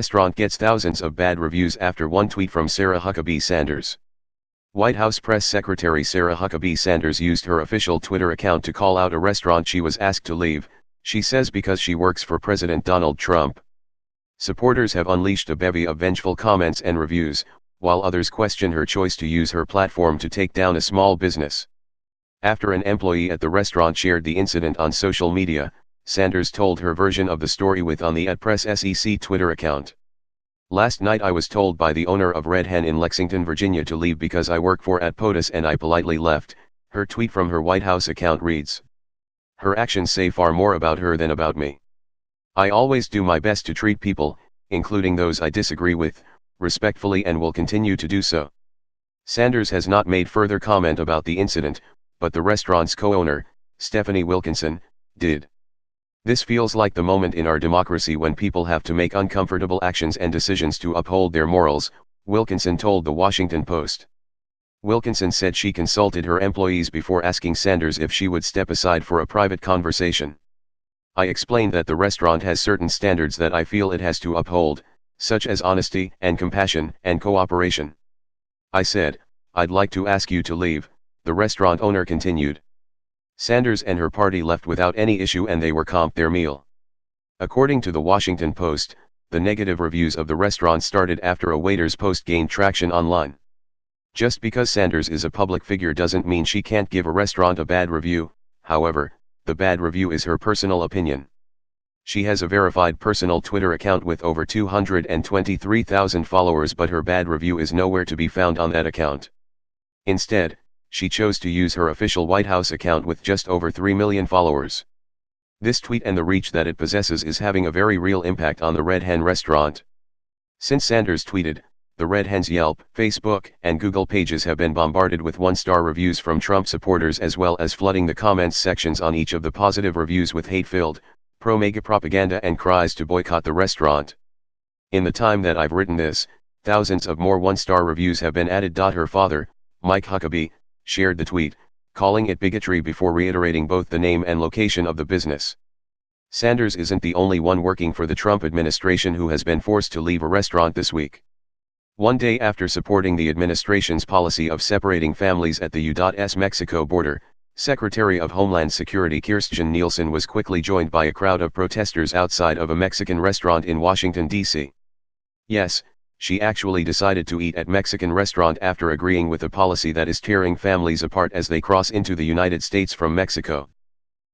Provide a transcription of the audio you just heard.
Restaurant gets thousands of bad reviews after one tweet from Sarah Huckabee Sanders. White House Press Secretary Sarah Huckabee Sanders used her official Twitter account to call out a restaurant she was asked to leave, she says because she works for President Donald Trump. Supporters have unleashed a bevy of vengeful comments and reviews, while others question her choice to use her platform to take down a small business. After an employee at the restaurant shared the incident on social media, Sanders told her version of the story on the @PressSEC Twitter account. "Last night I was told by the owner of Red Hen in Lexington, Virginia to leave because I work for @POTUS and I politely left," her tweet from her White House account reads. "Her actions say far more about her than about me. I always do my best to treat people, including those I disagree with, respectfully and will continue to do so." Sanders has not made further comment about the incident, but the restaurant's co-owner, Stephanie Wilkinson, did. "This feels like the moment in our democracy when people have to make uncomfortable actions and decisions to uphold their morals," Wilkinson told the Washington Post. Wilkinson said she consulted her employees before asking Sanders if she would step aside for a private conversation. "I explained that the restaurant has certain standards that I feel it has to uphold, such as honesty and compassion and cooperation. I said, I'd like to ask you to leave," the restaurant owner continued. Sanders and her party left without any issue and they were comped their meal. According to the Washington Post, the negative reviews of the restaurant started after a waiter's post gained traction online. Just because Sanders is a public figure doesn't mean she can't give a restaurant a bad review. However, the bad review is her personal opinion. She has a verified personal Twitter account with over 223,000 followers, but her bad review is nowhere to be found on that account. Instead, she chose to use her official White House account with just over 3 million followers. This tweet and the reach that it possesses is having a very real impact on the Red Hen restaurant. Since Sanders tweeted, the Red Hen's Yelp, Facebook, and Google pages have been bombarded with one-star reviews from Trump supporters, as well as flooding the comments sections on each of the positive reviews with hate-filled, pro-MAGA propaganda and cries to boycott the restaurant. "In the time that I've written this, thousands of more one-star reviews have been added." Her father, Mike Huckabee, shared the tweet, calling it bigotry before reiterating both the name and location of the business. Sanders isn't the only one working for the Trump administration who has been forced to leave a restaurant this week. One day after supporting the administration's policy of separating families at the U.S. Mexico border, Secretary of Homeland Security Kirstjen Nielsen was quickly joined by a crowd of protesters outside of a Mexican restaurant in Washington, D.C. Yes, she actually decided to eat at Mexican restaurant after agreeing with a policy that is tearing families apart as they cross into the United States from Mexico.